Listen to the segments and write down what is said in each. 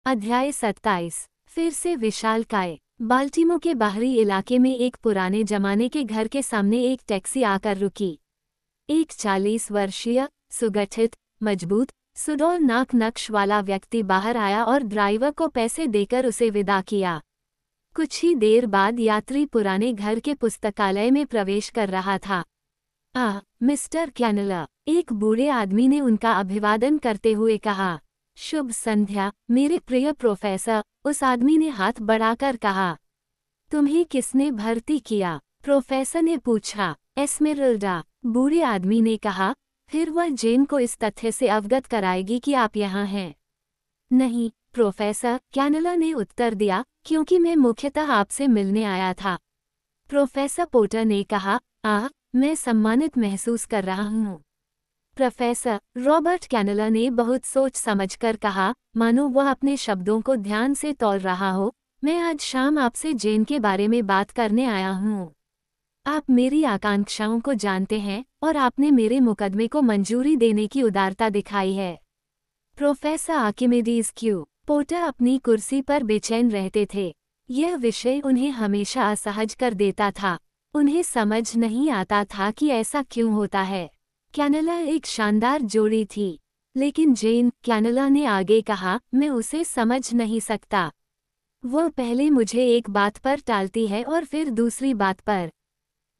अध्याय 27। फिर से विशालकाय। बाल्टीमोर के बाहरी इलाके में एक पुराने जमाने के घर के सामने एक टैक्सी आकर रुकी। एक 40 वर्षीय, सुगठित, मजबूत, सुडौल नाक नक्श वाला व्यक्ति बाहर आया और ड्राइवर को पैसे देकर उसे विदा किया। कुछ ही देर बाद यात्री पुराने घर के पुस्तकालय में प्रवेश कर रहा था। मिस्टर कैनला, एक बूढ़े आदमी ने उनका अभिवादन करते हुए कहा। शुभ संध्या मेरे प्रिय प्रोफेसर, उस आदमी ने हाथ बढ़ाकर कहा। तुम्हें किसने भर्ती किया? प्रोफेसर ने पूछा। एस्मेराल्डा, बूढ़े आदमी ने कहा। फिर वह जेन को इस तथ्य से अवगत कराएगी कि आप यहाँ हैं। नहीं प्रोफेसर, कैनला ने उत्तर दिया, क्योंकि मैं मुख्यतः आपसे मिलने आया था। प्रोफेसर पोटर ने कहा। मैं सम्मानित महसूस कर रहा हूँ। प्रोफेसर, रॉबर्ट कैनला ने बहुत सोच समझकर कहा, मानो वह अपने शब्दों को ध्यान से तौल रहा हो। मैं आज शाम आपसे जेन के बारे में बात करने आया हूँ। आप मेरी आकांक्षाओं को जानते हैं और आपने मेरे मुकदमे को मंजूरी देने की उदारता दिखाई है। Professor Archimedes Q. पोटर अपनी कुर्सी पर बेचैन रहते थे। यह विषय उन्हें हमेशा असहज कर देता था। उन्हें समझ नहीं आता था कि ऐसा क्यों होता है। कैनला एक शानदार जोड़ी थी, लेकिन जेन, कैनला ने आगे कहा, मैं उसे समझ नहीं सकता। वह पहले मुझे एक बात पर टालती है और फिर दूसरी बात पर।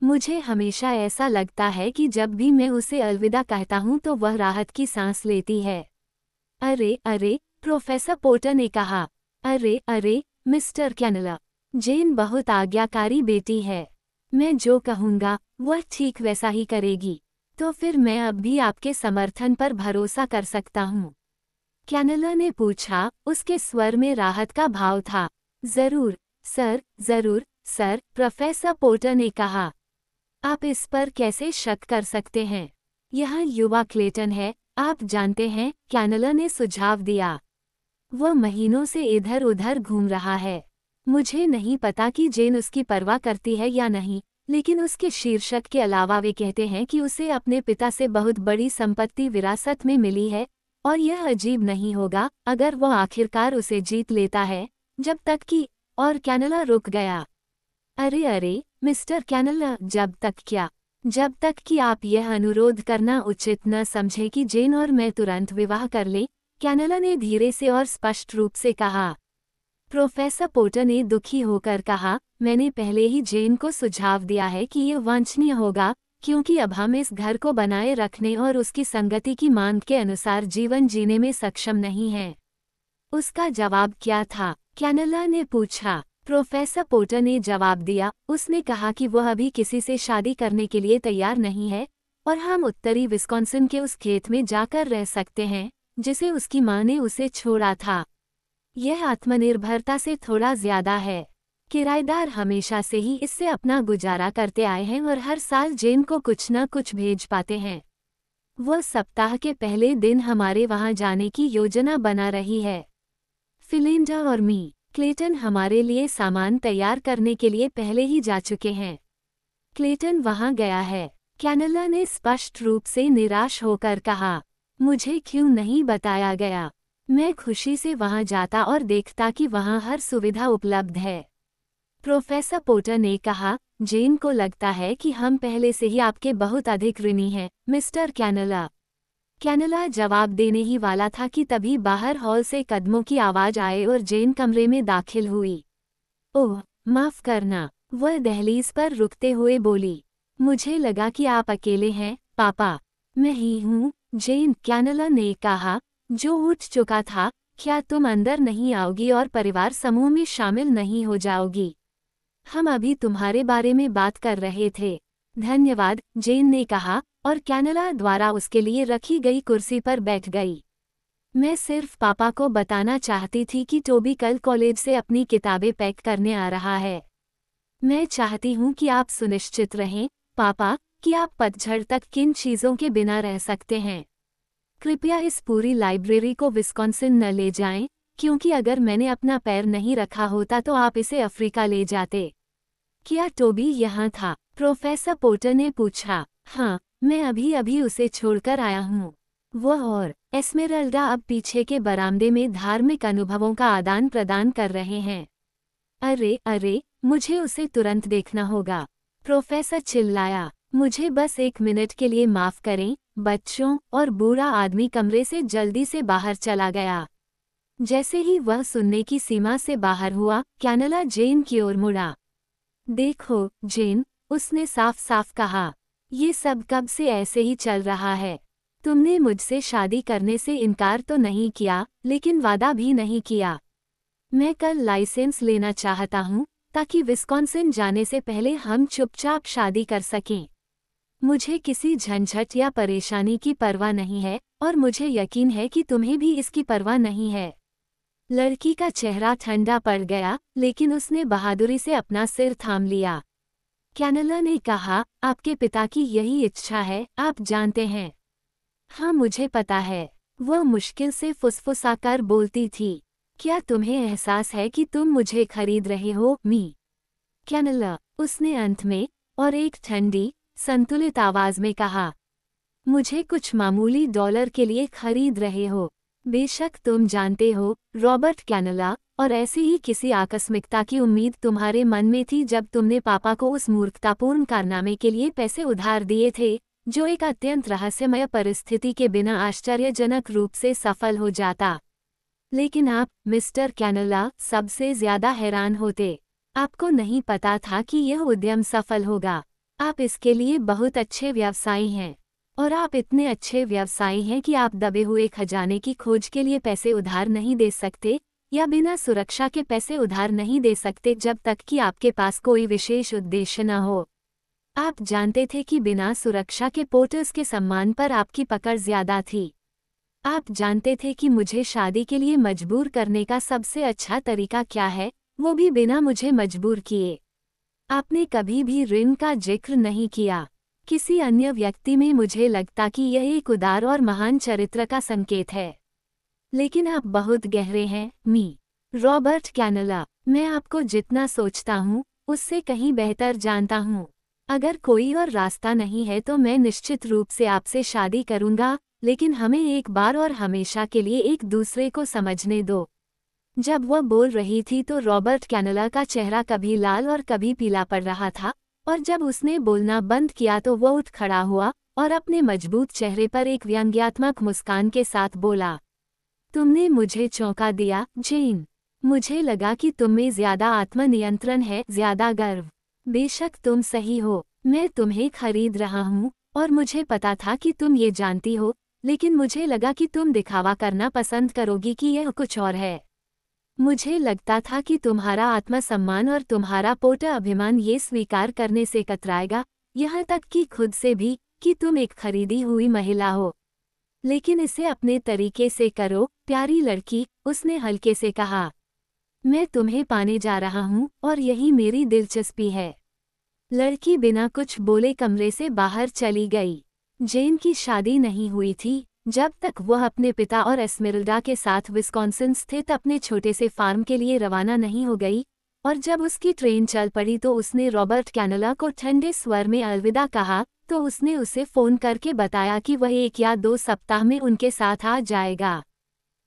मुझे हमेशा ऐसा लगता है कि जब भी मैं उसे अलविदा कहता हूँ तो वह राहत की सांस लेती है। अरे, प्रोफेसर पोटर ने कहा। अरे, मिस्टर कैनला, जेन बहुत आज्ञाकारी बेटी है। मैं जो कहूँगा वह ठीक वैसा ही करेगी। तो फिर मैं अब भी आपके समर्थन पर भरोसा कर सकता हूँ? कैनला ने पूछा। उसके स्वर में राहत का भाव था। जरूर सर, प्रोफेसर पोटर ने कहा। आप इस पर कैसे शक कर सकते हैं? यह युवा क्लेटन है, आप जानते हैं, कैनला ने सुझाव दिया। वह महीनों से इधर उधर घूम रहा है। मुझे नहीं पता कि जेन उसकी परवाह करती है या नहीं, लेकिन उसके शीर्षक के अलावा वे कहते हैं कि उसे अपने पिता से बहुत बड़ी संपत्ति विरासत में मिली है, और यह अजीब नहीं होगा अगर वह आखिरकार उसे जीत लेता है। जब तक कि, और कैनला रुक गया। अरे, मिस्टर कैनला, जब तक क्या? जब तक कि आप यह अनुरोध करना उचित न समझे कि जेन और मैं तुरंत विवाह कर लें, कैनला ने धीरे से और स्पष्ट रूप से कहा। प्रोफेसर पोटर ने दुखी होकर कहा, मैंने पहले ही जेन को सुझाव दिया है कि यह वांछनीय होगा, क्योंकि अब हम इस घर को बनाए रखने और उसकी संगति की मांग के अनुसार जीवन जीने में सक्षम नहीं हैं। उसका जवाब क्या था? कैनला ने पूछा। प्रोफेसर पोटर ने जवाब दिया। उसने कहा कि वह अभी किसी से शादी करने के लिए तैयार नहीं है, और हम उत्तरी विस्कॉन्सिन के उस खेत में जाकर रह सकते हैं जिसे उसकी मां ने उसे छोड़ा था। यह आत्मनिर्भरता से थोड़ा ज्यादा है। किराएदार हमेशा से ही इससे अपना गुजारा करते आए हैं और हर साल जेन को कुछ न कुछ भेज पाते हैं। वह सप्ताह के पहले दिन हमारे वहां जाने की योजना बना रही है। फिलिंडा और मी, क्लेटन हमारे लिए सामान तैयार करने के लिए पहले ही जा चुके हैं। क्लेटन वहां गया है। कैनला ने स्पष्ट रूप से निराश होकर कहा। मुझे क्यों नहीं बताया गया? मैं खुशी से वहां जाता और देखता कि वहां हर सुविधा उपलब्ध है। प्रोफेसर पोटर ने कहा। जेन को लगता है कि हम पहले से ही आपके बहुत अधिक ऋणी हैं, मिस्टर कैनला। कैनला जवाब देने ही वाला था कि तभी बाहर हॉल से कदमों की आवाज आए और जेन कमरे में दाखिल हुई। ओह, माफ करना, वह दहलीज पर रुकते हुए बोली। मुझे लगा कि आप अकेले हैं, पापा। मैं ही हूँ, जेन, कैनला ने कहा, जो उठ चुका था। क्या तुम अंदर नहीं आओगी और परिवार समूह में शामिल नहीं हो जाओगी? हम अभी तुम्हारे बारे में बात कर रहे थे। धन्यवाद, जेन ने कहा, और कैनला द्वारा उसके लिए रखी गई कुर्सी पर बैठ गई। मैं सिर्फ पापा को बताना चाहती थी कि टोबी कल कॉलेज से अपनी किताबें पैक करने आ रहा है। मैं चाहती हूँ कि आप सुनिश्चित रहें, पापा, कि आप पतझड़ तक किन चीज़ों के बिना रह सकते हैं। कृपया इस पूरी लाइब्रेरी को विस्कॉन्सिन न ले जाएं, क्योंकि अगर मैंने अपना पैर नहीं रखा होता तो आप इसे अफ्रीका ले जाते। क्या टोबी यहाँ था? प्रोफेसर पोटर ने पूछा। हाँ, मैं अभी अभी उसे छोड़कर आया हूँ। वह और एस्मेराल्डा अब पीछे के बरामदे में धार्मिक अनुभवों का आदान प्रदान कर रहे हैं। अरे अरे, मुझे उसे तुरंत देखना होगा, प्रोफेसर चिल्लाया। मुझे बस 1 मिनट के लिए माफ करें, बच्चों, और बूढ़ा आदमी कमरे से जल्दी से बाहर चला गया। जैसे ही वह सुनने की सीमा से बाहर हुआ, कैनला जेन की ओर मुड़ा। देखो, जेन, उसने साफ साफ कहा, ये सब कब से ऐसे ही चल रहा है। तुमने मुझसे शादी करने से इनकार तो नहीं किया, लेकिन वादा भी नहीं किया। मैं कल लाइसेंस लेना चाहता हूँ, ताकि विस्कॉन्सिन जाने से पहले हम चुपचाप शादी कर सकें। मुझे किसी झंझट या परेशानी की परवाह नहीं है, और मुझे यकीन है कि तुम्हें भी इसकी परवाह नहीं है। लड़की का चेहरा ठंडा पड़ गया, लेकिन उसने बहादुरी से अपना सिर थाम लिया। कैनला ने कहा, आपके पिता की यही इच्छा है, आप जानते हैं। हाँ, मुझे पता है। वह मुश्किल से फुसफुसाकर बोलती थी। क्या तुम्हें एहसास है कि तुम मुझे खरीद रहे हो, मी? कैनला, उसने अंत में, और एक ठंडी, संतुलित आवाज में कहा। मुझे कुछ मामूली डॉलर के लिए खरीद रहे हो। बेशक तुम जानते हो, रॉबर्ट कैनला, और ऐसी ही किसी आकस्मिकता की उम्मीद तुम्हारे मन में थी जब तुमने पापा को उस मूर्खतापूर्ण कारनामे के लिए पैसे उधार दिए थे, जो एक अत्यंत रहस्यमय परिस्थिति के बिना आश्चर्यजनक रूप से सफल हो जाता। लेकिन आप, मिस्टर कैनला, सबसे ज्यादा हैरान होते। आपको नहीं पता था कि यह उद्यम सफल होगा। आप इसके लिए बहुत अच्छे व्यवसायी हैं, और आप इतने अच्छे व्यवसायी हैं कि आप दबे हुए खजाने की खोज के लिए पैसे उधार नहीं दे सकते, या बिना सुरक्षा के पैसे उधार नहीं दे सकते जब तक कि आपके पास कोई विशेष उद्देश्य न हो। आप जानते थे कि बिना सुरक्षा के पोर्टर्स के सम्मान पर आपकी पकड़ ज्यादा थी। आप जानते थे कि मुझे शादी के लिए मजबूर करने का सबसे अच्छा तरीका क्या है, वो भी बिना मुझे मजबूर किए। आपने कभी भी ऋण का जिक्र नहीं किया। किसी अन्य व्यक्ति में मुझे लगता कि यह एक उदार और महान चरित्र का संकेत है। लेकिन आप बहुत गहरे हैं, मी। रॉबर्ट कैनला, मैं आपको जितना सोचता हूँ, उससे कहीं बेहतर जानता हूँ। अगर कोई और रास्ता नहीं है तो मैं निश्चित रूप से आपसे शादी करूँगा, लेकिन हमें एक बार और हमेशा के लिए एक दूसरे को समझने दो। जब वह बोल रही थी तो रॉबर्ट कैनला का चेहरा कभी लाल और कभी पीला पड़ रहा था, और जब उसने बोलना बंद किया तो वह उठ खड़ा हुआ और अपने मजबूत चेहरे पर एक व्यंग्यात्मक मुस्कान के साथ बोला, तुमने मुझे चौंका दिया, जेन। मुझे लगा कि तुम में ज्यादा आत्मनियंत्रण है, ज्यादा गर्व। बेशक तुम सही हो, मैं तुम्हें खरीद रहा हूँ, और मुझे पता था कि तुम ये जानती हो, लेकिन मुझे लगा कि तुम दिखावा करना पसंद करोगी कि यह कुछ और है। मुझे लगता था कि तुम्हारा आत्मसम्मान और तुम्हारा पोटा अभिमान ये स्वीकार करने से कतराएगा, यहाँ तक कि खुद से भी, कि तुम एक खरीदी हुई महिला हो। लेकिन इसे अपने तरीके से करो, प्यारी लड़की, उसने हल्के से कहा। मैं तुम्हें पाने जा रहा हूँ, और यही मेरी दिलचस्पी है। लड़की बिना कुछ बोले कमरे से बाहर चली गई। जेन की शादी नहीं हुई थी, जब तक वह अपने पिता और एस्मेराल्डा के साथ विस्कॉन्सिन स्थित अपने छोटे से फार्म के लिए रवाना नहीं हो गई, और जब उसकी ट्रेन चल पड़ी तो उसने रॉबर्ट कैनला को ठंडे स्वर में अलविदा कहा, तो उसने उसे फ़ोन करके बताया कि वह 1 या 2 सप्ताह में उनके साथ आ जाएगा।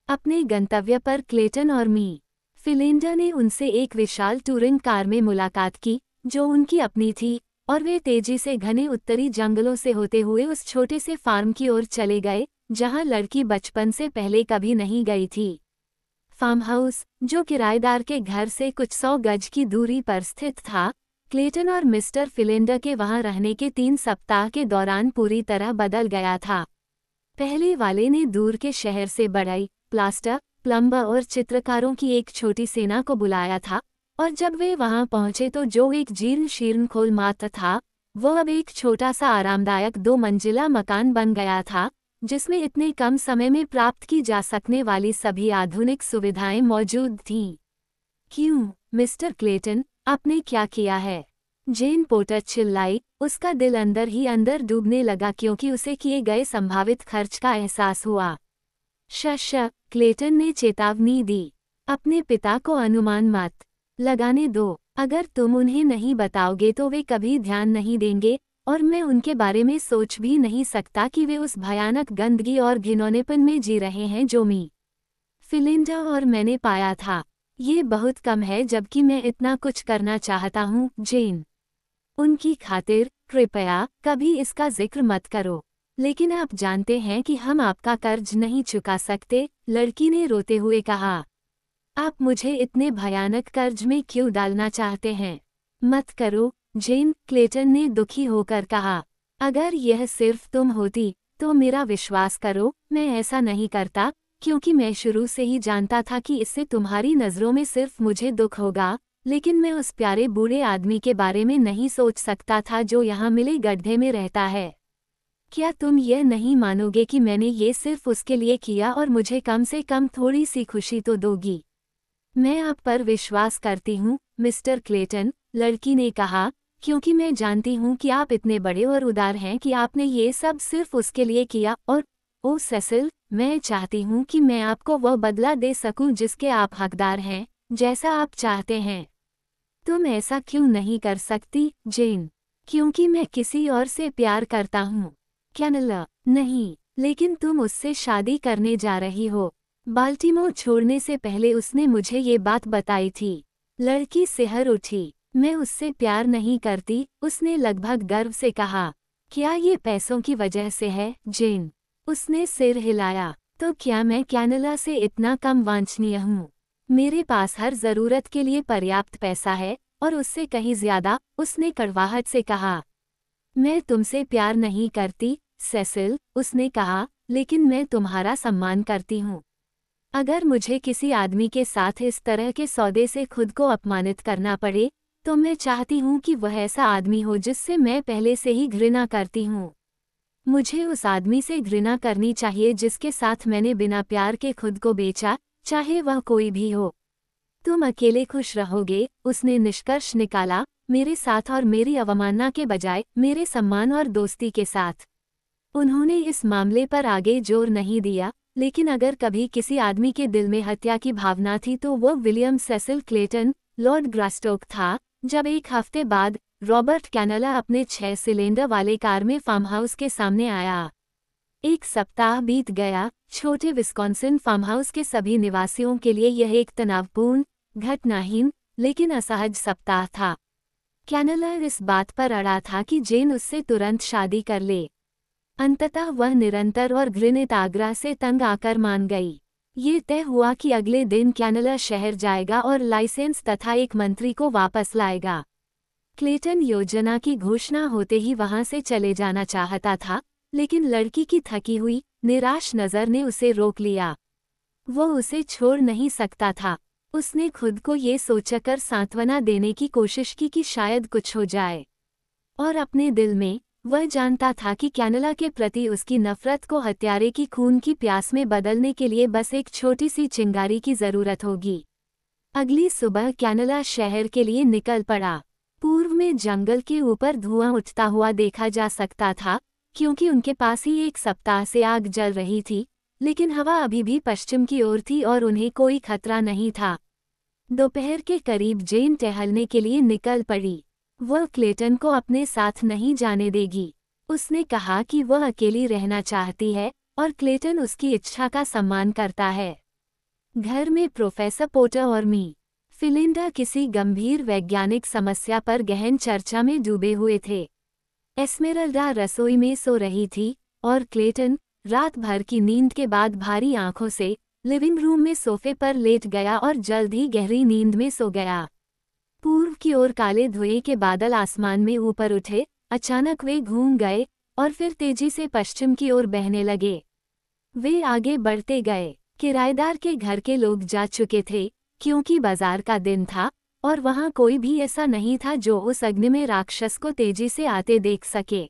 अपने गंतव्य पर क्लेटन और मी फिलिंडा ने उनसे एक विशाल टूरिंग कार में मुलाकात की, जो उनकी अपनी थी, और वे तेजी से घने उत्तरी जंगलों से होते हुए उस छोटे से फार्म की ओर चले गए, जहां लड़की बचपन से पहले कभी नहीं गई थी। फार्म हाउस, जो किराएदार के घर से कुछ 100 गज की दूरी पर स्थित था, क्लेटन और मिस्टर फिलिंडा के वहां रहने के 3 सप्ताह के दौरान पूरी तरह बदल गया था। पहले वाले ने दूर के शहर से बढ़ई, प्लास्टर, प्लम्बर और चित्रकारों की एक छोटी सेना को बुलाया था, और जब वे वहां पहुंचे तो जो एक जीर्ण शीर्ण खोल मात्र था, वह अब एक छोटा सा आरामदायक 2 मंजिला मकान बन गया था, जिसमें इतने कम समय में प्राप्त की जा सकने वाली सभी आधुनिक सुविधाएं मौजूद थीं। क्यों, मिस्टर क्लेटन, आपने क्या किया है? जेन पोर्टर चिल्लाई, उसका दिल अंदर ही अंदर डूबने लगा क्योंकि उसे किए गए संभावित खर्च का एहसास हुआ। शश, क्लेटन ने चेतावनी दी। अपने पिता को अनुमान मत लगाने दो। अगर तुम उन्हें नहीं बताओगे तो वे कभी ध्यान नहीं देंगे, और मैं उनके बारे में सोच भी नहीं सकता कि वे उस भयानक गंदगी और घिनौनेपन में जी रहे हैं जो मी, फिलिंडा और मैंने पाया था। ये बहुत कम है जबकि मैं इतना कुछ करना चाहता हूँ, जेन। उनकी खातिर कृपया कभी इसका जिक्र मत करो। लेकिन आप जानते हैं कि हम आपका कर्ज नहीं चुका सकते, लड़की ने रोते हुए कहा। आप मुझे इतने भयानक कर्ज में क्यों डालना चाहते हैं? मत करो, जेन, क्लेटन ने दुखी होकर कहा। अगर यह सिर्फ तुम होती, तो मेरा विश्वास करो, मैं ऐसा नहीं करता, क्योंकि मैं शुरू से ही जानता था कि इससे तुम्हारी नज़रों में सिर्फ मुझे दुख होगा, लेकिन मैं उस प्यारे बूढ़े आदमी के बारे में नहीं सोच सकता था जो यहाँ मिले गड्ढे में रहता है। क्या तुम यह नहीं मानोगे कि मैंने ये सिर्फ उसके लिए किया और मुझे कम से कम थोड़ी सी खुशी तो दोगी? मैं आप पर विश्वास करती हूँ, मिस्टर क्लेटन, लड़की ने कहा, क्योंकि मैं जानती हूँ कि आप इतने बड़े और उदार हैं कि आपने ये सब सिर्फ उसके लिए किया और ओ सेसिल, मैं चाहती हूँ कि मैं आपको वह बदला दे सकूँ जिसके आप हकदार हैं, जैसा आप चाहते हैं। तुम ऐसा क्यों नहीं कर सकती, जेन? क्योंकि मैं किसी और से प्यार करता हूँ। कैनला, नहीं, लेकिन तुम उससे शादी करने जा रही हो। बाल्टीमोर छोड़ने से पहले उसने मुझे ये बात बताई थी। लड़की सिहर उठी। मैं उससे प्यार नहीं करती, उसने लगभग गर्व से कहा। क्या ये पैसों की वजह से है, जेन? उसने सिर हिलाया। तो क्या मैं कैनला से इतना कम वांछनीय हूँ? मेरे पास हर जरूरत के लिए पर्याप्त पैसा है, और उससे कहीं ज्यादा, उसने कड़वाहट से कहा। मैं तुमसे प्यार नहीं करती, सेसिल, उसने कहा, लेकिन मैं तुम्हारा सम्मान करती हूँ। अगर मुझे किसी आदमी के साथ इस तरह के सौदे से खुद को अपमानित करना पड़े, तो मैं चाहती हूँ कि वह ऐसा आदमी हो जिससे मैं पहले से ही घृणा करती हूँ। मुझे उस आदमी से घृणा करनी चाहिए जिसके साथ मैंने बिना प्यार के खुद को बेचा, चाहे वह कोई भी हो। तुम अकेले खुश रहोगे, उसने निष्कर्ष निकाला, मेरे साथ और मेरी अवमानना के बजाय मेरे सम्मान और दोस्ती के साथ। उन्होंने इस मामले पर आगे जोर नहीं दिया, लेकिन अगर कभी किसी आदमी के दिल में हत्या की भावना थी तो वो विलियम सेसिल क्लेटन, लॉर्ड ग्रास्टोक था। जब एक हफ्ते बाद रॉबर्ट कैनला अपने 6 सिलेंडर वाले कार में फार्म हाउस के सामने आया। एक सप्ताह बीत गया। छोटे विस्कॉन्सिन फार्म हाउस के सभी निवासियों के लिए यह एक तनावपूर्ण, घटनाहीन, लेकिन असहज सप्ताह था। कैनला इस बात पर अड़ा था कि जेन उससे तुरंत शादी कर ले। अंततः वह निरंतर और घृणित आग्रह से तंग आकर मान गई। ये तय हुआ कि अगले दिन कैनला शहर जाएगा और लाइसेंस तथा एक मंत्री को वापस लाएगा। क्लेटन योजना की घोषणा होते ही वहां से चले जाना चाहता था, लेकिन लड़की की थकी हुई, निराश नज़र ने उसे रोक लिया। वो उसे छोड़ नहीं सकता था। उसने खुद को ये सोचकर सांत्वना देने की कोशिश की कि शायद कुछ हो जाए। और अपने दिल में, वह जानता था कि कैनला के प्रति उसकी नफरत को हत्यारे की खून की प्यास में बदलने के लिए बस एक छोटी सी चिंगारी की जरूरत होगी। अगली सुबह कैनला शहर के लिए निकल पड़ा। पूर्व में जंगल के ऊपर धुआं उठता हुआ देखा जा सकता था, क्योंकि उनके पास ही एक सप्ताह से आग जल रही थी, लेकिन हवा अभी भी पश्चिम की ओर थी और उन्हें कोई खतरा नहीं था। दोपहर के करीब जेन टहलने के लिए निकल पड़ी। वह क्लेटन को अपने साथ नहीं जाने देगी। उसने कहा कि वह अकेली रहना चाहती है, और क्लेटन उसकी इच्छा का सम्मान करता है। घर में प्रोफेसर पोटर और मी, फिलिंडा किसी गंभीर वैज्ञानिक समस्या पर गहन चर्चा में डूबे हुए थे। एस्मेरल्डा रसोई में सो रही थी, और क्लेटन, रात भर की नींद के बाद भारी आंखों से, लिविंग रूम में सोफे पर लेट गया और जल्द ही गहरी नींद में सो गया। पूर्व की ओर काले धुएं के बादल आसमान में ऊपर उठे, अचानक वे घूम गए, और फिर तेजी से पश्चिम की ओर बहने लगे। वे आगे बढ़ते गए। किराएदार के घर के लोग जा चुके थे, क्योंकि बाजार का दिन था, और वहां कोई भी ऐसा नहीं था जो उस अग्निमय राक्षस को तेजी से आते देख सके।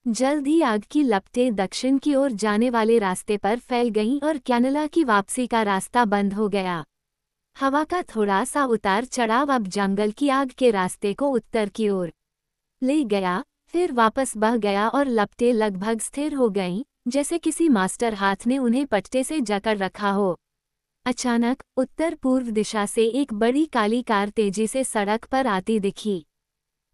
जल्द ही आग की लपटें दक्षिण की ओर जाने वाले रास्ते पर फैल गईं और कैनला की वापसी का रास्ता बंद हो गया। हवा का थोड़ा सा उतार चढ़ाव अब जंगल की आग के रास्ते को उत्तर की ओर ले गया, फिर वापस बह गया और लपटें लगभग स्थिर हो गईं, जैसे किसी मास्टर हाथ ने उन्हें पट्टे से जकड़ रखा हो। अचानक उत्तर पूर्व दिशा से एक बड़ी काली कार तेजी से सड़क पर आती दिखी।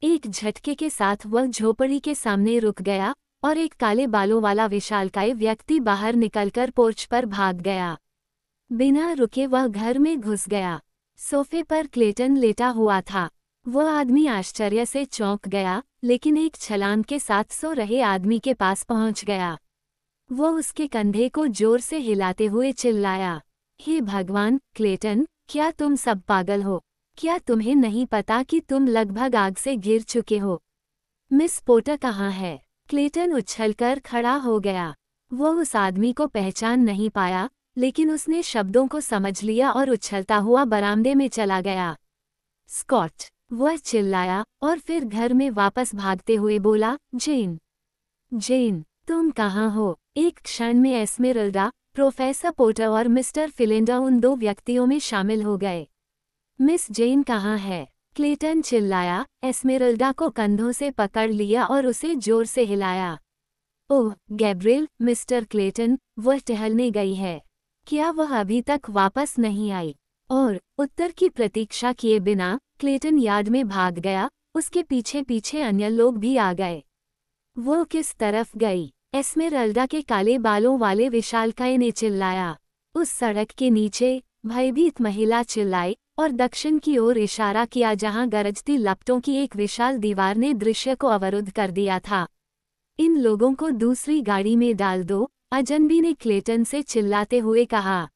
एक झटके के साथ वह झोपड़ी के सामने रुक गया और एक काले बालों वाला विशालकाय व्यक्ति बाहर निकलकर पोर्च पर भाग गया। बिना रुके वह घर में घुस गया। सोफे पर क्लेटन लेटा हुआ था। वह आदमी आश्चर्य से चौंक गया, लेकिन एक छलांग के साथ सो रहे आदमी के पास पहुंच गया। वो उसके कंधे को जोर से हिलाते हुए चिल्लाया, हे भगवान, क्लेटन, क्या तुम सब पागल हो? क्या तुम्हें नहीं पता कि तुम लगभग आग से घिर चुके हो? मिस पोटर कहाँ है? क्लेटन उछलकर खड़ा हो गया। वो उस आदमी को पहचान नहीं पाया, लेकिन उसने शब्दों को समझ लिया और उछलता हुआ बरामदे में चला गया। स्कॉट, वह चिल्लाया और फिर घर में वापस भागते हुए बोला, जेन, जेन, तुम कहाँ हो? एक क्षण में एस्मेरल्डा, प्रोफेसर पोटर और मिस्टर फिलिंडर उन दो व्यक्तियों में शामिल हो गए। मिस जेन कहाँ है? क्लेटन चिल्लाया, एस्मेरल्डा को कंधों से पकड़ लिया और उसे जोर से हिलाया। ओह, गैब्रिएल, मिस्टर क्लेटन, वह टहलने गई है। क्या वह अभी तक वापस नहीं आई? और उत्तर की प्रतीक्षा किए बिना क्लेटन यार्ड में भाग गया। उसके पीछे पीछे अन्य लोग भी आ गए। वो किस तरफ गई? एस्मेरल्डा के काले बालों वाले विशालकाय ने चिल्लाया। उस सड़क के नीचे भयभीत महिला चिल्लाई और दक्षिण की ओर इशारा किया, जहां गरजती लपटों की एक विशाल दीवार ने दृश्य को अवरुद्ध कर दिया था। इन लोगों को दूसरी गाड़ी में डाल दो, अजनबी ने क्लेटन से चिल्लाते हुए कहा।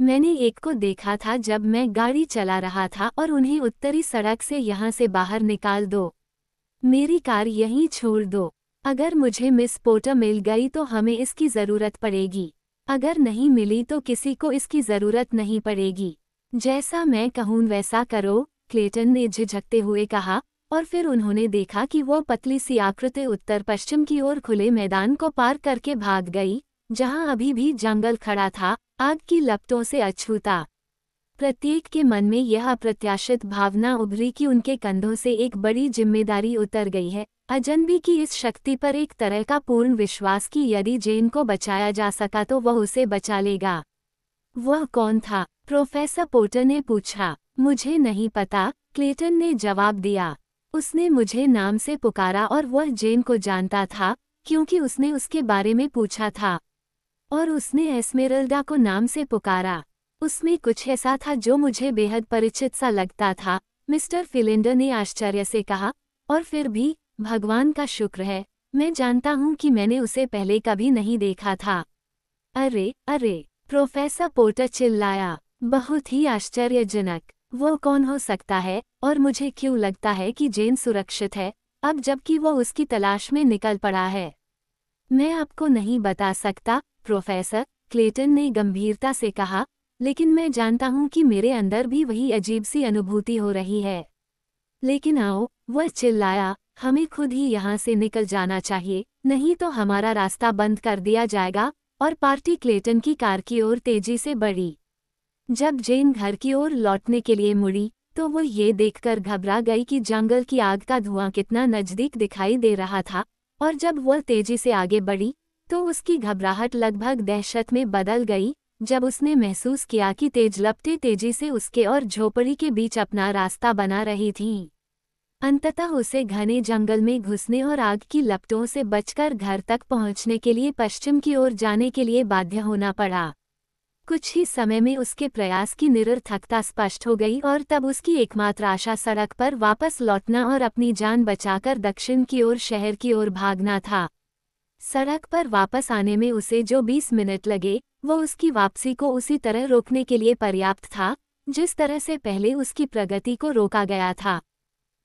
मैंने एक को देखा था जब मैं गाड़ी चला रहा था, और उन्हें उत्तरी सड़क से यहाँ से बाहर निकाल दो। मेरी कार यहीं छोड़ दो। अगर मुझे मिस पोटर मिल गई तो हमें इसकी ज़रूरत पड़ेगी। अगर नहीं मिली तो किसी को इसकी ज़रूरत नहीं पड़ेगी। जैसा मैं कहूँ वैसा करो, क्लेटन ने झिझकते हुए कहा, और फिर उन्होंने देखा कि वो पतली सी आकृति उत्तर पश्चिम की ओर खुले मैदान को पार करके भाग गई, जहां अभी भी जंगल खड़ा था, आग की लपटों से अछूता। प्रत्येक के मन में यह अप्रत्याशित भावना उभरी कि उनके कंधों से एक बड़ी जिम्मेदारी उतर गई है। अजनबी की इस शक्ति पर एक तरह का पूर्ण विश्वास कि यदि जेन को बचाया जा सका तो वह उसे बचा लेगा। वह कौन था? प्रोफेसर पोटर ने पूछा। मुझे नहीं पता, क्लेटन ने जवाब दिया। उसने मुझे नाम से पुकारा और वह जेन को जानता था, क्योंकि उसने उसके बारे में पूछा था। और उसने एस्मेरल्डा को नाम से पुकारा। उसमें कुछ ऐसा था जो मुझे बेहद परिचित सा लगता था, मिस्टर फिलिंडर ने आश्चर्य से कहा। और फिर भी, भगवान का शुक्र है, मैं जानता हूँ कि मैंने उसे पहले कभी नहीं देखा था। अरे, अरे, प्रोफेसर पोटर चिल्लाया, बहुत ही आश्चर्यजनक। वो कौन हो सकता है, और मुझे क्यों लगता है कि जेन सुरक्षित है, अब जबकि वो उसकी तलाश में निकल पड़ा है? मैं आपको नहीं बता सकता, प्रोफेसर, क्लेटन ने गंभीरता से कहा, लेकिन मैं जानता हूँ कि मेरे अंदर भी वही अजीब सी अनुभूति हो रही है। लेकिन आओ, वह चिल्लाया, हमें खुद ही यहाँ से निकल जाना चाहिए, नहीं तो हमारा रास्ता बंद कर दिया जाएगा। और पार्टी क्लेटन की कार की ओर तेजी से बढ़ी। जब जेन घर की ओर लौटने के लिए मुड़ी, तो वो ये देखकर घबरा गई कि जंगल की आग का धुआं कितना नजदीक दिखाई दे रहा था। और जब वह तेजी से आगे बढ़ी, तो उसकी घबराहट लगभग दहशत में बदल गई, जब उसने महसूस किया कि तेज लपटें तेजी से उसके और झोपड़ी के बीच अपना रास्ता बना रही थीं। अंततः उसे घने जंगल में घुसने और आग की लपटों से बचकर घर तक पहुंचने के लिए पश्चिम की ओर जाने के लिए बाध्य होना पड़ा। कुछ ही समय में उसके प्रयास की निरर्थकता स्पष्ट हो गई, और तब उसकी एकमात्र आशा सड़क पर वापस लौटना और अपनी जान बचाकर दक्षिण की ओर शहर की ओर भागना था। सड़क पर वापस आने में उसे जो 20 मिनट लगे, वो उसकी वापसी को उसी तरह रोकने के लिए पर्याप्त था, जिस तरह से पहले उसकी प्रगति को रोका गया था।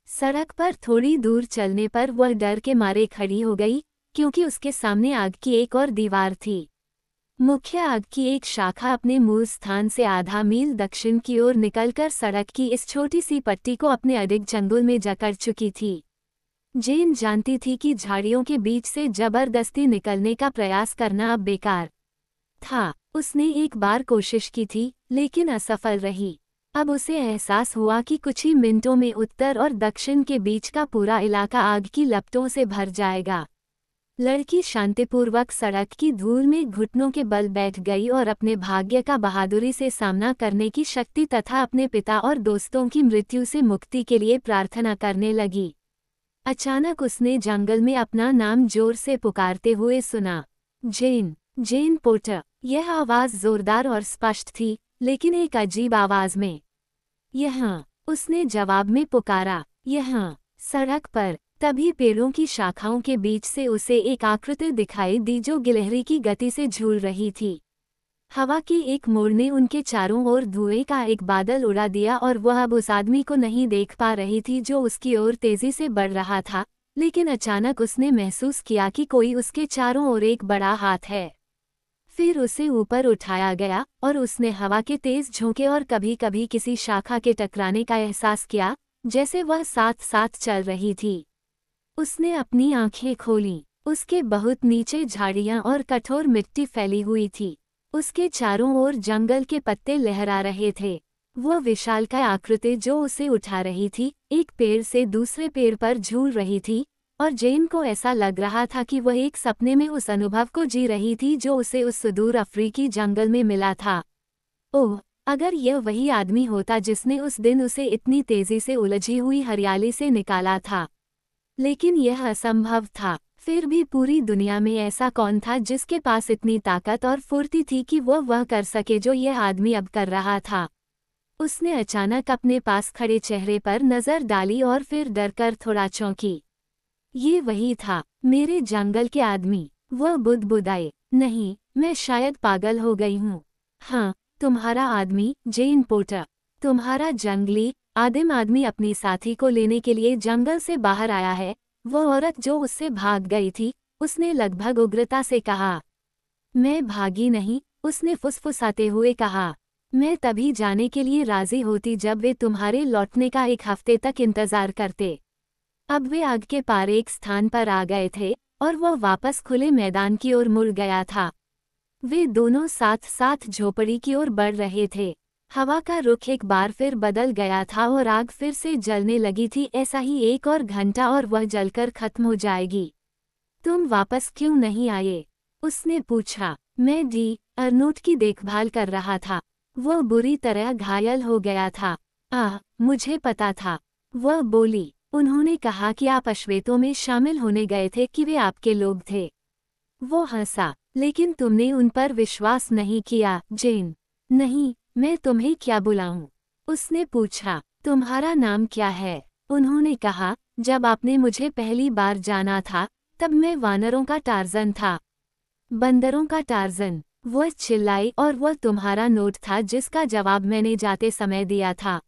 सड़क पर थोड़ी दूर चलने पर वह डर के मारे खड़ी हो गई, क्योंकि उसके सामने आग की एक और दीवार थी। मुख्य आग की एक शाखा अपने मूल स्थान से आधा मील दक्षिण की ओर निकलकर सड़क की इस छोटी सी पट्टी को अपने अडिग चंगुल में जकड़ चुकी थी। जेन जानती थी कि झाड़ियों के बीच से जबरदस्ती निकलने का प्रयास करना अब बेकार था। उसने एक बार कोशिश की थी, लेकिन असफल रही। अब उसे एहसास हुआ कि कुछ ही मिनटों में उत्तर और दक्षिण के बीच का पूरा इलाका आग की लपटों से भर जाएगा। लड़की शांतिपूर्वक सड़क की धूल में घुटनों के बल बैठ गई और अपने भाग्य का बहादुरी से सामना करने की शक्ति तथा अपने पिता और दोस्तों की मृत्यु से मुक्ति के लिए प्रार्थना करने लगी। अचानक उसने जंगल में अपना नाम जोर से पुकारते हुए सुना, जेन, जेन पोर्टर। यह आवाज़ जोरदार और स्पष्ट थी, लेकिन एक अजीब आवाज़ में। यहाँ, उसने जवाब में पुकारा, यहाँ, सड़क पर। तभी पेड़ों की शाखाओं के बीच से उसे एक आकृति दिखाई दी जो गिलहरी की गति से झूल रही थी। हवा की एक मोड़ ने उनके चारों ओर धुएं का एक बादल उड़ा दिया और वह अब उस आदमी को नहीं देख पा रही थी जो उसकी ओर तेजी से बढ़ रहा था, लेकिन अचानक उसने महसूस किया कि कोई उसके चारों ओर एक बड़ा हाथ है। फिर उसे ऊपर उठाया गया और उसने हवा के तेज झोंके और कभी कभी किसी शाखा के टकराने का एहसास किया, जैसे वह साथ साथ चल रही थी। उसने अपनी आंखें खोलीं। उसके बहुत नीचे झाड़ियां और कठोर मिट्टी फैली हुई थी। उसके चारों ओर जंगल के पत्ते लहरा रहे थे। वह विशालकाय आकृति जो उसे उठा रही थी, एक पेड़ से दूसरे पेड़ पर झूल रही थी, और जेन को ऐसा लग रहा था कि वह एक सपने में उस अनुभव को जी रही थी जो उसे उस सुदूर अफ्रीकी जंगल में मिला था। ओह, अगर यह वही आदमी होता जिसने उस दिन उसे इतनी तेजी से उलझी हुई हरियाली से निकाला था। लेकिन यह असंभव था। फिर भी पूरी दुनिया में ऐसा कौन था जिसके पास इतनी ताकत और फुर्ती थी कि वह कर सके जो यह आदमी अब कर रहा था। उसने अचानक अपने पास खड़े चेहरे पर नजर डाली और फिर डरकर थोड़ा चौंकी। ये वही था, मेरे जंगल के आदमी। वह बुदबुदाए, नहीं, मैं शायद पागल हो गई हूँ। हाँ, तुम्हारा आदमी, जेन पोर्टर। तुम्हारा जंगली आदिम आदमी अपनी साथी को लेने के लिए जंगल से बाहर आया है। वह औरत जो उससे भाग गई थी, उसने लगभग उग्रता से कहा। मैं भागी नहीं, उसने फुसफुसाते हुए कहा। मैं तभी जाने के लिए राजी होती जब वे तुम्हारे लौटने का एक हफ्ते तक इंतजार करते। अब वे आग के पार एक स्थान पर आ गए थे और वह वापस खुले मैदान की ओर मुड़ गया था। वे दोनों साथ साथ झोपड़ी की ओर बढ़ रहे थे। हवा का रुख एक बार फिर बदल गया था और आग फिर से जलने लगी थी। ऐसा ही 1 और घंटा और वह जलकर खत्म हो जाएगी। तुम वापस क्यों नहीं आए? उसने पूछा। मैं डी अर्नोट की देखभाल कर रहा था। वह बुरी तरह घायल हो गया था। मुझे पता था, वह बोली। उन्होंने कहा कि आप अश्वेतों में शामिल होने गए थे, कि वे आपके लोग थे। वो हंसा। लेकिन तुमने उन पर विश्वास नहीं किया, जेन। नहीं, मैं तुम्हें क्या बुलाऊं? उसने पूछा। तुम्हारा नाम क्या है? उन्होंने कहा, जब आपने मुझे पहली बार जाना था, तब मैं वानरों का टार्जन था। बंदरों का टार्जन, वह चिल्लाई, और वह तुम्हारा नोट था जिसका जवाब मैंने जाते समय दिया था।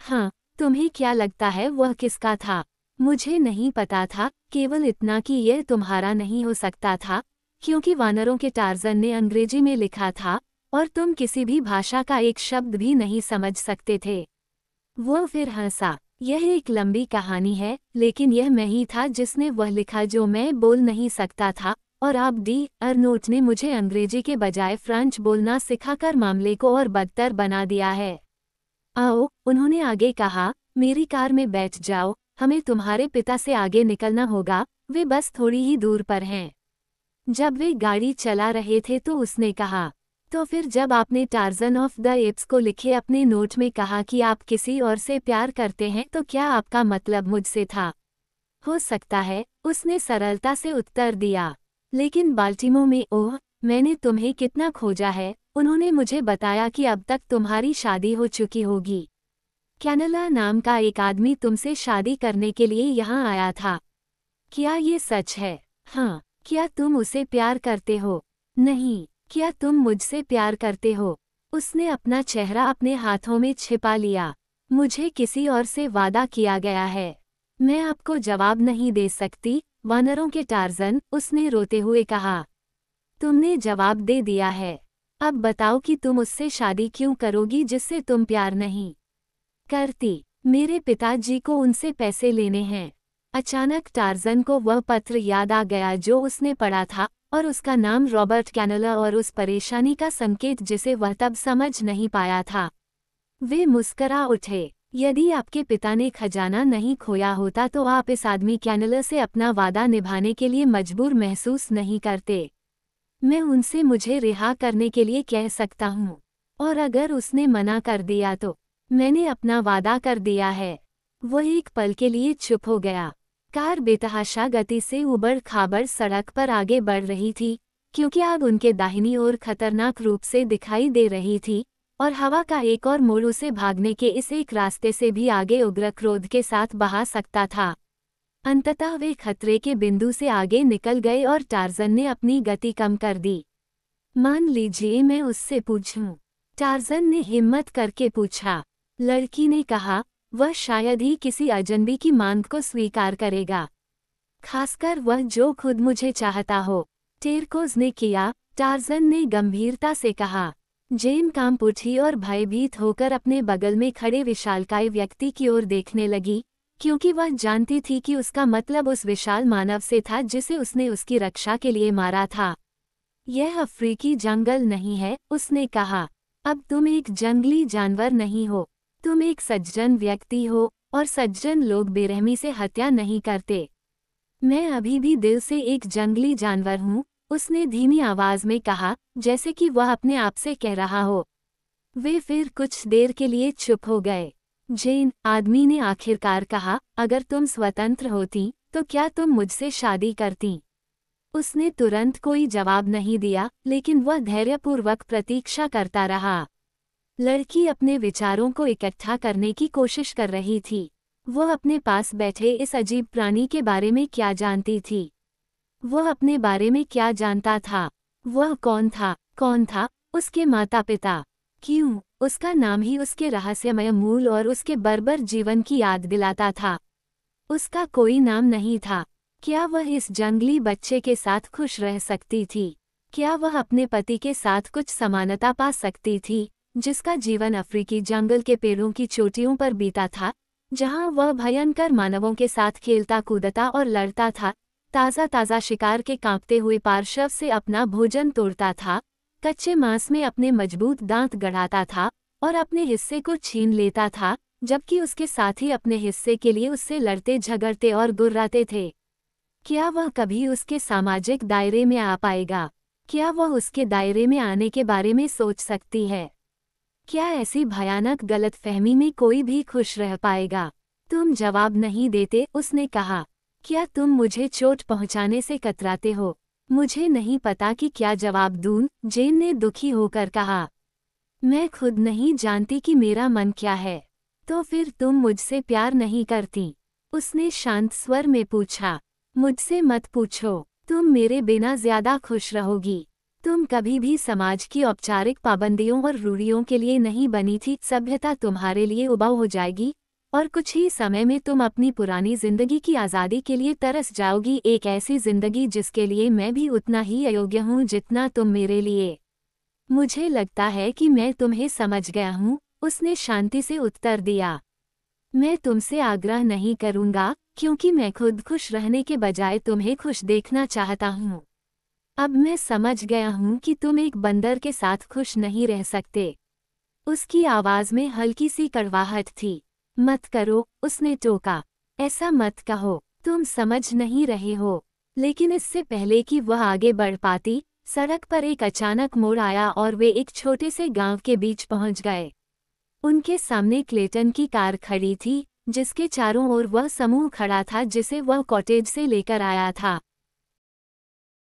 हाँ, तुम्हें क्या लगता है वह किसका था? मुझे नहीं पता था, केवल इतना कि यह तुम्हारा नहीं हो सकता था, क्योंकि वानरों के टार्जन ने अंग्रेजी में लिखा था और तुम किसी भी भाषा का एक शब्द भी नहीं समझ सकते थे। वो फिर हंसा। यह एक लंबी कहानी है, लेकिन यह मैं ही था जिसने वह लिखा जो मैं बोल नहीं सकता था, और आप डी अर्नोट ने मुझे अंग्रेजी के बजाय फ्रेंच बोलना सिखाकर मामले को और बदतर बना दिया है। आओ, उन्होंने आगे कहा, मेरी कार में बैठ जाओ, हमें तुम्हारे पिता से आगे निकलना होगा, वे बस थोड़ी ही दूर पर हैं। जब वे गाड़ी चला रहे थे तो उसने कहा, तो फिर जब आपने टार्जन ऑफ द एप्स को लिखे अपने नोट में कहा कि आप किसी और से प्यार करते हैं, तो क्या आपका मतलब मुझसे था? हो सकता है, उसने सरलता से उत्तर दिया। लेकिन बाल्टीमोर में, ओह, मैंने तुम्हें कितना खोजा है। उन्होंने मुझे बताया कि अब तक तुम्हारी शादी हो चुकी होगी। कैनला नाम का एक आदमी तुमसे शादी करने के लिए यहाँ आया था। क्या ये सच है? हाँ। क्या तुम उसे प्यार करते हो? नहीं। क्या तुम मुझसे प्यार करते हो? उसने अपना चेहरा अपने हाथों में छिपा लिया। मुझे किसी और से वादा किया गया है। मैं आपको जवाब नहीं दे सकती, वानरों के टार्जन, उसने रोते हुए कहा। तुमने जवाब दे दिया है। अब बताओ कि तुम उससे शादी क्यों करोगी जिससे तुम प्यार नहीं करती? मेरे पिताजी को उनसे पैसे लेने हैं। अचानक टार्जन को वह पत्र याद आ गया जो उसने पढ़ा था, और उसका नाम रॉबर्ट कैनला, और उस परेशानी का संकेत जिसे वह तब समझ नहीं पाया था। वे मुस्करा उठे। यदि आपके पिता ने खजाना नहीं खोया होता तो आप इस आदमी कैनला से अपना वादा निभाने के लिए मजबूर महसूस नहीं करते। मैं उनसे मुझे रिहा करने के लिए कह सकता हूँ, और अगर उसने मना कर दिया तो मैंने अपना वादा कर दिया है। वह एक पल के लिए चुप हो गया। कार बेतहाशा गति से उबड़-खाबड़ सड़क पर आगे बढ़ रही थी, क्योंकि आग उनके दाहिनी ओर खतरनाक रूप से दिखाई दे रही थी, और हवा का एक और मोड़ उसे भागने के इस एक रास्ते से भी आगे उग्र क्रोध के साथ बहा सकता था। अंततः वे खतरे के बिंदु से आगे निकल गए और टार्ज़न ने अपनी गति कम कर दी। मान लीजिए मैं उससे पूछूं? टार्ज़न ने हिम्मत करके पूछा। लड़की ने कहा, वह शायद ही किसी अजनबी की मांग को स्वीकार करेगा, खासकर वह जो खुद मुझे चाहता हो। टेरकोज़ ने किया, टार्ज़न ने गंभीरता से कहा। जेन कांप उठी और भयभीत होकर अपने बगल में खड़े विशालकाय व्यक्ति की ओर देखने लगी, क्योंकि वह जानती थी कि उसका मतलब उस विशाल मानव से था जिसे उसने उसकी रक्षा के लिए मारा था। यह अफ्रीकी जंगल नहीं है, उसने कहा। अब तुम एक जंगली जानवर नहीं हो, तुम एक सज्जन व्यक्ति हो, और सज्जन लोग बेरहमी से हत्या नहीं करते। मैं अभी भी दिल से एक जंगली जानवर हूँ, उसने धीमी आवाज में कहा, जैसे कि वह अपने आप से कह रहा हो। वे फिर कुछ देर के लिए चुप हो गए। जेन, आदमी ने आखिरकार कहा, अगर तुम स्वतंत्र होती, तो क्या तुम मुझसे शादी करती? उसने तुरंत कोई जवाब नहीं दिया, लेकिन वह धैर्यपूर्वक प्रतीक्षा करता रहा। लड़की अपने विचारों को इकट्ठा करने की कोशिश कर रही थी। वह अपने पास बैठे इस अजीब प्राणी के बारे में क्या जानती थी? वह अपने बारे में क्या जानता था? वह कौन था? कौन था उसके माता पिता? क्यों? उसका नाम ही उसके रहस्यमय मूल और उसके बर्बर जीवन की याद दिलाता था। उसका कोई नाम नहीं था। क्या वह इस जंगली बच्चे के साथ खुश रह सकती थी? क्या वह अपने पति के साथ कुछ समानता पा सकती थी, जिसका जीवन अफ्रीकी जंगल के पेड़ों की चोटियों पर बीता था, जहां वह भयंकर मानवों के साथ खेलता कूदता और लड़ता था, ताज़ा ताज़ा शिकार के कांपते हुए पार्श्व से अपना भोजन तोड़ता था, कच्चे मांस में अपने मजबूत दांत गड़ाता था और अपने हिस्से को छीन लेता था, जबकि उसके साथी अपने हिस्से के लिए उससे लड़ते झगड़ते और गुर्राते थे? क्या वह कभी उसके सामाजिक दायरे में आ पाएगा? क्या वह उसके दायरे में आने के बारे में सोच सकती है? क्या ऐसी भयानक गलतफहमी में कोई भी खुश रह पाएगा? तुम जवाब नहीं देते, उसने कहा। क्या तुम मुझे चोट पहुंचाने से कतराते हो? मुझे नहीं पता कि क्या जवाब दूं, जेन ने दुखी होकर कहा। मैं खुद नहीं जानती कि मेरा मन क्या है। तो फिर तुम मुझसे प्यार नहीं करती? उसने शांत स्वर में पूछा। मुझसे मत पूछो, तुम मेरे बिना ज्यादा खुश रहोगी। तुम कभी भी समाज की औपचारिक पाबंदियों और रूढ़ियों के लिए नहीं बनी थी। सभ्यता तुम्हारे लिए उबाऊ हो जाएगी, और कुछ ही समय में तुम अपनी पुरानी जिंदगी की आज़ादी के लिए तरस जाओगी, एक ऐसी जिंदगी जिसके लिए मैं भी उतना ही अयोग्य हूँ जितना तुम मेरे लिए। मुझे लगता है कि मैं तुम्हें समझ गया हूँ, उसने शांति से उत्तर दिया। मैं तुमसे आग्रह नहीं करूँगा, क्योंकि मैं खुद खुश रहने के बजाय तुम्हें खुश देखना चाहता हूँ। अब मैं समझ गया हूँ कि तुम एक बंदर के साथ खुश नहीं रह सकते। उसकी आवाज़ में हल्की सी कड़वाहट थी। मत करो, उसने टोका। ऐसा मत कहो, तुम समझ नहीं रहे हो। लेकिन इससे पहले कि वह आगे बढ़ पाती, सड़क पर एक अचानक मोड़ आया और वे एक छोटे से गांव के बीच पहुंच गए। उनके सामने क्लेटन की कार खड़ी थी, जिसके चारों ओर वह समूह खड़ा था जिसे वह कॉटेज से लेकर आया था।